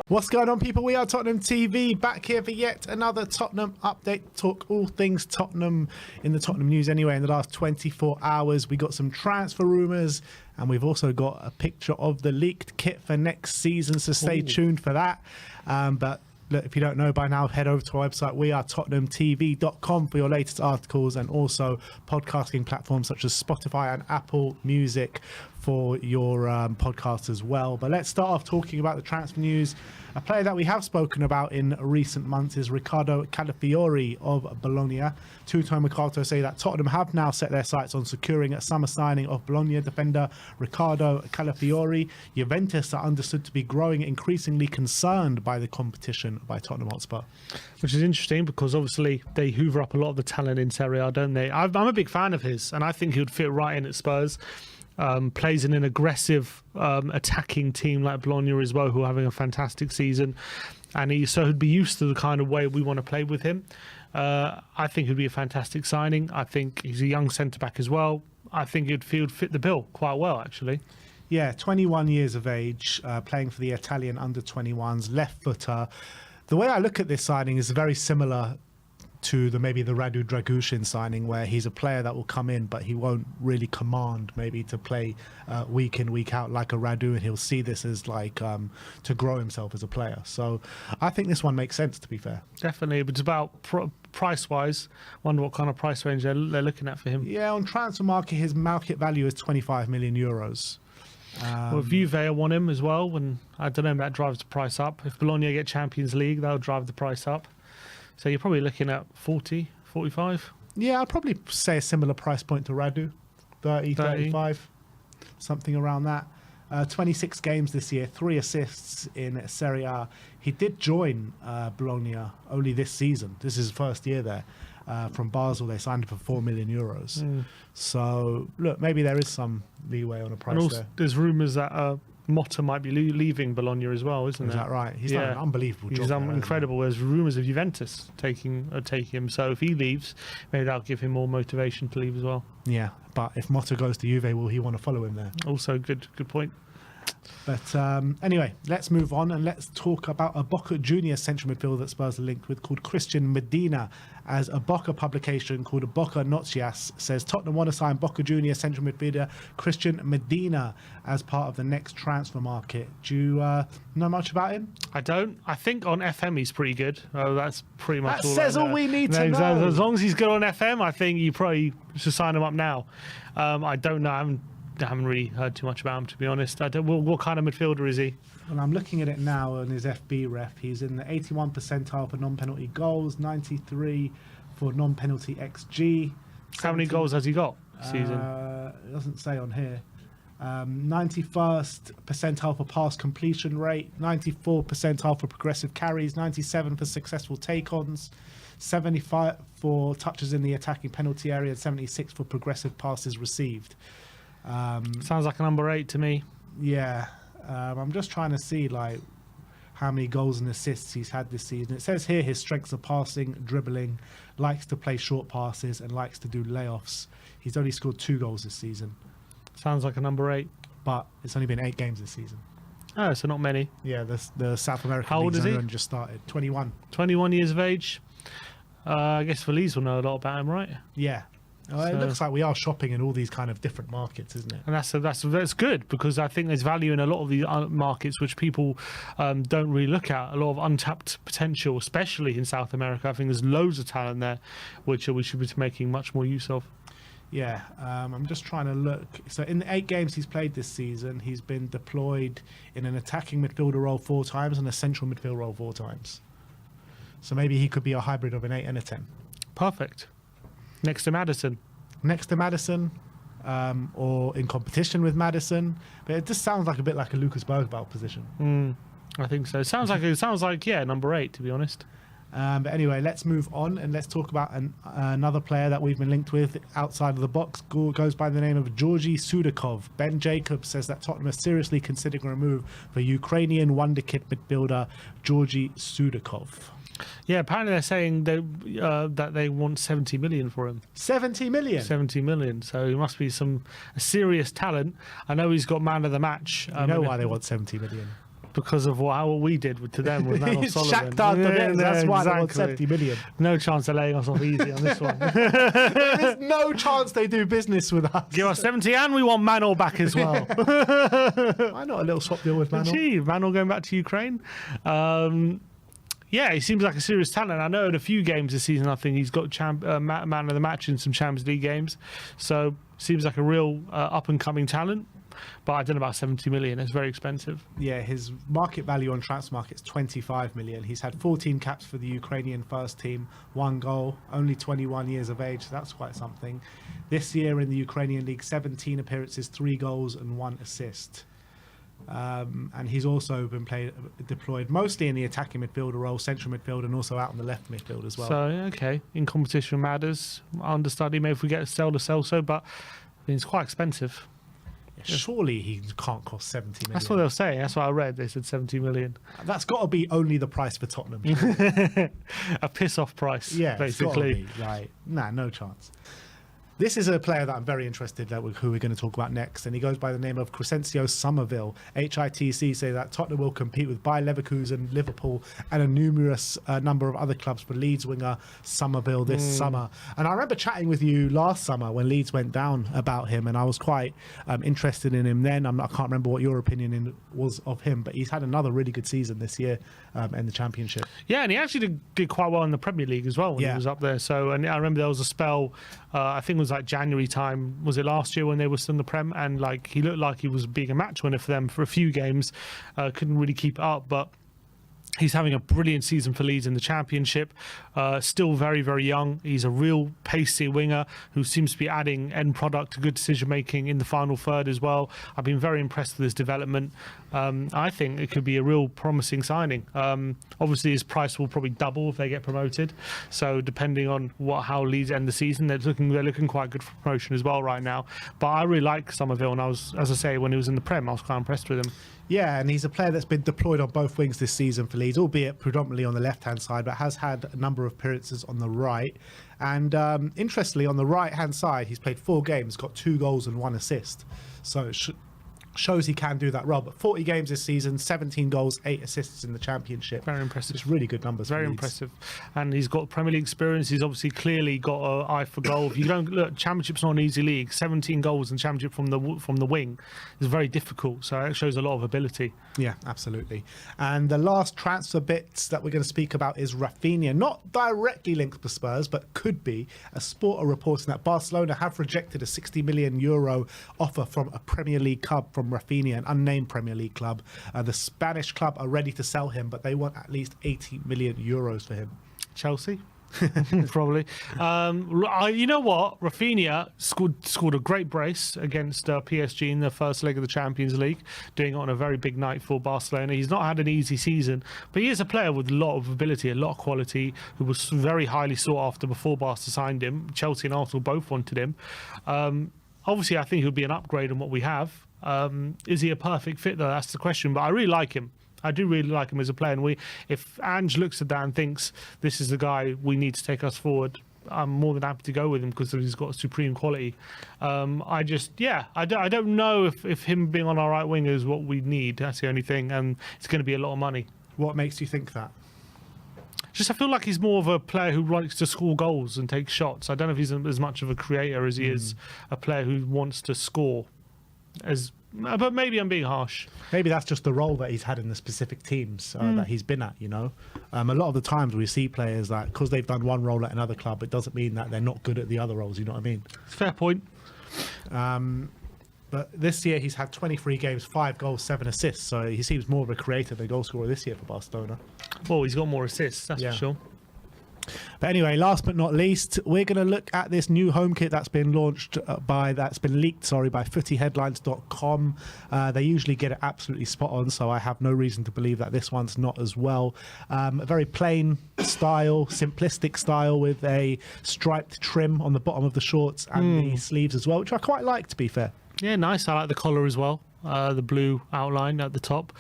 What's going on, people? We are Tottenham TV, back here for yet another Tottenham update. Talk all things Tottenham in the Tottenham news anyway. In the last 24 hours, we got some transfer rumours, and we've also got a picture of the leaked kit for next season, so stay tuned for that. But look, if you don't know by now, head over to our website. We are tottenhamtv.com for your latest articles, and also podcasting platforms such as Spotify and Apple Music for your podcast as well. But let's start off talking about the transfer news. A player that we have spoken about in recent months is Riccardo Calafiori of Bologna. Two-time Mercato say that Tottenham have now set their sights on securing a summer signing of Bologna defender Riccardo Calafiori. Juventus are understood to be growing increasingly concerned by the competition by Tottenham Hotspur. Which is interesting because obviously they hoover up a lot of the talent in Serie A, don't they? I'm a big fan of his, and I think he would fit right in at Spurs. Plays in an aggressive attacking team like Bologna as well, who are having a fantastic season, and he'd be used to the kind of way we want to play with him. I think he'd be a fantastic signing. I think he's a young centre-back as well. I think he'd fit the bill quite well, actually. Yeah, 21 years of age, playing for the Italian under-21s, left footer. The way I look at this signing is very similar to maybe the Radu Dragushin signing, where he's a player that will come in, but he won't really command maybe to play week in, week out like a Radu, and he'll see this as like to grow himself as a player. So I think this one makes sense, to be fair. Definitely, but it's about price-wise. Wonder what kind of price range they're looking at for him. Yeah, on transfer market, his market value is 25 million euros. Well, Juve want him as well, and I don't know if that drives the price up. If Bologna get Champions League, that'll drive the price up. So you're probably looking at 40, 45? Yeah, I'd probably say a similar price point to Radu, 30, 35, something around that. 26 games this year, 3 assists in Serie A. He did join Bologna only this season. This is his first year there. From Basel, they signed him for 4 million euros. So, look, maybe there is some leeway on a price also, there. There's rumours that Motta might be leaving Bologna as well, isn't there? Is that right? He's done an unbelievable job. He's incredible. There's rumours of Juventus taking him. So if he leaves, maybe that'll give him more motivation to leave as well. Yeah, but if Motta goes to Juve, will he want to follow him there? Also, good point. But anyway, let's move on and let's talk about a Boca Junior central midfielder that Spurs are linked with called Christian Medina. As a Boca publication called Boca Noticias says, Tottenham want to sign Boca Junior central midfielder Christian Medina as part of the next transfer market. Do you know much about him? I don't. I think on FM he's pretty good. That's pretty much all. That says all we need to know. As long as he's good on FM, I think you probably should sign him up now. I don't know. I haven't really heard too much about him, to be honest. What kind of midfielder is he? Well, I'm looking at it now on his FB ref. He's in the 81 percentile for non-penalty goals, 93 for non-penalty XG. How many goals has he got this season? It doesn't say on here. 91st percentile for pass completion rate, 94 percentile for progressive carries, 97 for successful take-ons, 75 for touches in the attacking penalty area, and 76 for progressive passes received. Sounds like a number 8 to me. Yeah, I'm just trying to see like how many goals and assists he's had this season. It says here his strengths are passing, dribbling, likes to play short passes, and likes to do layoffs. He's only scored 2 goals this season. Sounds like a number 8. But it's only been 8 games this season. Oh, so not many. Yeah, the South American How old is he? Just started. 21. 21 years of age. I guess Feliz will know a lot about him, right? Yeah. It looks like we are shopping in all these kind of different markets, isn't it? And that's good, because I think there's value in a lot of the markets which people don't really look at. A lot of untapped potential, especially in South America. I think there's loads of talent there, which we should be making much more use of. Yeah, I'm just trying to look. So in the 8 games he's played this season, he's been deployed in an attacking midfielder role 4 times and a central midfield role 4 times. So maybe he could be a hybrid of an 8 and a 10. Perfect. Next to Maddison. Or in competition with Maddison. But it just sounds like a bit like a Lucas Bergvall position. I think so. It sounds like number 8, to be honest. But anyway, let's move on and let's talk about another player that we've been linked with outside of the box. Goes by the name of Georgi Sudakov. Ben Jacobs says that Tottenham are seriously considering a move for Ukrainian wonderkid midfielder Georgi Sudakov. Yeah, apparently they're saying that they want 70 million for him. 70 million? 70 million. So he must be some serious talent. I know he's got man of the match. You know why they want 70 million? because of what we did to them with Manor Solomon. Shacked out the bits, that's why they want exactly. 70 million. No chance of laying us off easy on this one. There's no chance they do business with us. Give us 70 and we want Manor back as well. Why not a little swap deal with Manor? Gee, Manor going back to Ukraine. Yeah, he seems like a serious talent. I know in a few games this season, I think he's got man of the match in some Champions League games. So seems like a real up-and-coming talent. But I don't know about 70 million. It's very expensive. Yeah, his market value on Transfermarkt is 25 million. He's had 14 caps for the Ukrainian first team, 1 goal, only 21 years of age. So that's quite something. This year in the Ukrainian League, 17 appearances, 3 goals and 1 assist. And he's also been deployed mostly in the attacking midfielder role, central midfield, and also out on the left midfield as well. So, okay, in competition matters. Understudy, maybe if we get a sell to sell so, but I mean, it's quite expensive. Yeah, surely he can't cost 70 million. That's what they were saying. That's what I read. They said 70 million. That's got to be only the price for Tottenham. A piss-off price, Yeah, basically. It's gotta be. Like, no chance. This is a player that I'm very interested in, who we're going to talk about next, and he goes by the name of Crysencio Summerville. HITC say that Tottenham will compete with Bayer Leverkusen, Liverpool, and a numerous number of other clubs for Leeds winger Summerville this summer. And I remember chatting with you last summer when Leeds went down about him, and I was quite interested in him then. I can't remember what your opinion was of him, but he's had another really good season this year in the Championship. Yeah, and he actually did quite well in the Premier League as well when he was up there. So, and I remember there was a spell, I think it was like January time, was it last year when they were still in the Prem, and like he looked like he was being a match winner for them for a few games. Couldn't really keep it up, but he's having a brilliant season for Leeds in the Championship. Still very, very young. He's a real pacey winger who seems to be adding end product to good decision making in the final third as well. I've been very impressed with his development. I think it could be a real promising signing. Obviously, his price will probably double if they get promoted. So depending on how Leeds end the season, they're looking quite good for promotion as well right now. But I really like Summerville, and I was, as I say, when he was in the Prem, I was quite impressed with him. Yeah, and he's a player that's been deployed on both wings this season for Leeds, albeit predominantly on the left-hand side, but has had a number of appearances on the right. And interestingly, on the right-hand side, he's played 4 games, got 2 goals and 1 assist. So it shows he can do that role. But 40 games this season, 17 goals, 8 assists in the Championship. Very impressive. It's really good numbers. Very impressive. And he's got Premier League experience. He's obviously clearly got an eye for goal. If you don't look, Championship's not an easy league. 17 goals in Championship from the wing is very difficult. So it shows a lot of ability. Yeah, absolutely. And the last transfer bits that we're going to speak about is Raphinha. Not directly linked to Spurs, but could be. A Sport are reporting that Barcelona have rejected a €60 million offer from a Premier League club from Raphinha, an unnamed Premier League club. The Spanish club are ready to sell him, but they want at least €80 million for him. Chelsea? Probably. You know what? Raphinha scored a great brace against PSG in the first leg of the Champions League, doing it on a very big night for Barcelona. He's not had an easy season, but he is a player with a lot of ability, a lot of quality, who was very highly sought after before Barca signed him. Chelsea and Arsenal both wanted him. Obviously, I think he'll be an upgrade on what we have. Is he a perfect fit, though? That's the question, but I really like him. I do really like him as a player, and if Ange looks at that and thinks this is the guy we need to take us forward, I'm more than happy to go with him because he's got supreme quality. I don't know if him being on our right wing is what we need. That's the only thing, and it's going to be a lot of money. What makes you think that? I feel like he's more of a player who likes to score goals and take shots. I don't know if he's as much of a creator as he is a player who wants to score. But maybe I'm being harsh. Maybe that's just the role that he's had in the specific teams that he's been at, you know. A lot of the times we see players that, because they've done one role at another club, it doesn't mean that they're not good at the other roles, you know what I mean? Fair point. But this year he's had 23 games, 5 goals, 7 assists. So he seems more of a creator than goal scorer this year for Barcelona. Well, he's got more assists, that's for sure. But anyway, last but not least, we're going to look at this new home kit that's been launched by footyheadlines.com. They usually get it absolutely spot on, so I have no reason to believe that this one's not as well. A very plain style, simplistic style with a striped trim on the bottom of the shorts and the sleeves as well, which I quite like, to be fair. Yeah, nice. I like the collar as well. The blue outline at the top.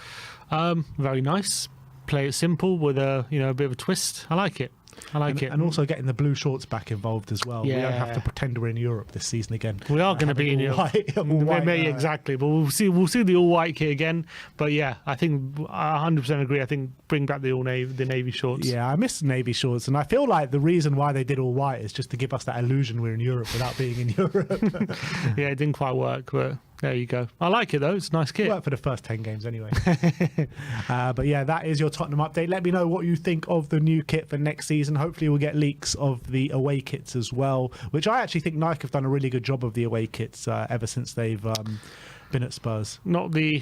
Very nice. Play it simple with a bit of a twist. I like it. I like it. And also getting the blue shorts back involved as well. We don't have to Yeah. pretend we're in Europe this season again. We are going to be in Europe. All white, Exactly, but we'll see the all white kit again. But yeah, I think I 100% agree. I think bring back the navy shorts. Yeah, I miss navy shorts, and I feel like the reason why they did all white is just to give us that illusion we're in Europe without being in Europe. Yeah, it didn't quite work, but there you go. I like it though. It's a nice kit. Worked for the first 10 games anyway. But yeah, that is your Tottenham update. Let me know what you think of the new kit for next season. Hopefully we'll get leaks of the away kits as well, which I actually think Nike have done a really good job of the away kits ever since they've been at Spurs. Not the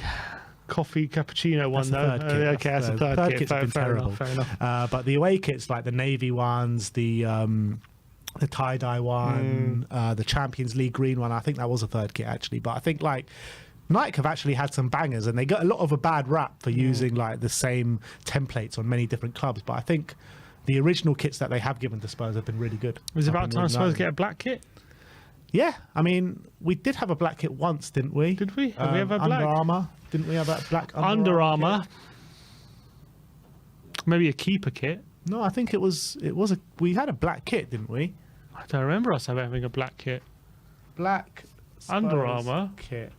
coffee cappuccino one That's the though. third kit. Okay, that's the third kit. Kit's been terrible. Fair enough. But the away kits, like the navy ones, the tie-dye one, the Champions League green one, I think that was a third kit actually. But I think like Nike have actually had some bangers, and they got a lot of a bad rap for using like the same templates on many different clubs. But I think the original kits that they have given to Spurs have been really good. It was I've about been time really Spurs liking get a black kit. Yeah, I mean, we did have a black kit once, didn't we? Did we? Have we ever had black? Under Armour, didn't we have that black Under Armour. kit? Maybe a keeper kit. No, I think we had a black kit, didn't we? I don't remember us having a black kit. Black Spurs Under Armour kit.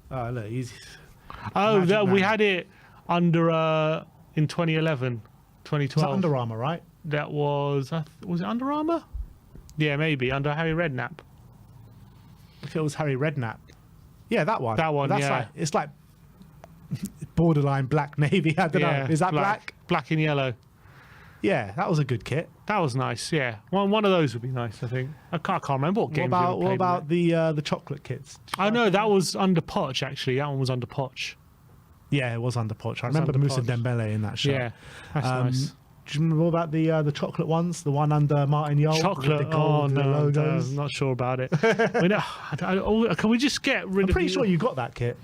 Oh, look, he's Oh, Magic we Man. had it under in 2011, 2012. Was that Under Armour, right? That was it Under Armour? Yeah, maybe under Harry Redknapp. If it was Harry Redknapp. Yeah, that one. That one, That's yeah. like, it's like borderline black navy. I don't know. Is that black? Black and yellow. Yeah, that was a good kit. That was nice. Yeah, one of those would be nice. I think. I can't remember what games. What about the chocolate kits? I know that was under Poch actually. That one was under Poch. Yeah, it was under Poch. I remember under Moussa Poch. Dembele in that shot. Yeah, that's nice. Do you remember all about the chocolate ones? The one under Martin Yol? Chocolate. With the gold logos? I'm not sure about it. Can we just get rid I'm of? pretty sure you got that kit.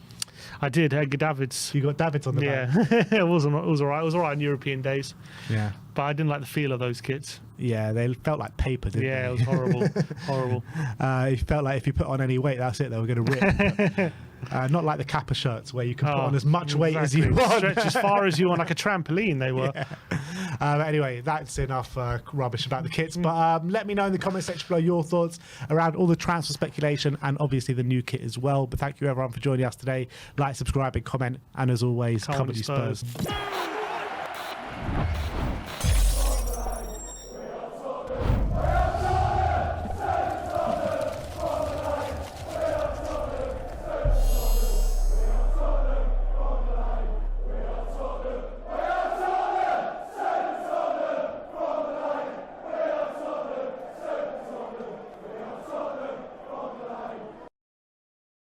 I did. Edgar Davids. You got Davids on the back. Yeah, it was alright. It was alright in European days, Yeah. but I didn't like the feel of those kits. Yeah, they felt like paper, didn't Yeah, they? it was horrible. Horrible. It felt like if you put on any weight, that's it, they were going to rip. Not like the Kappa shirts where you can put on as much weight as you want. Stretch as far as you want, like a trampoline. They were. Yeah. Anyway, that's enough rubbish about the kits. But let me know in the comment section below your thoughts around all the transfer speculation and obviously the new kit as well. But thank you everyone for joining us today. Like, subscribe, and comment. And as always, come on, you Spurs.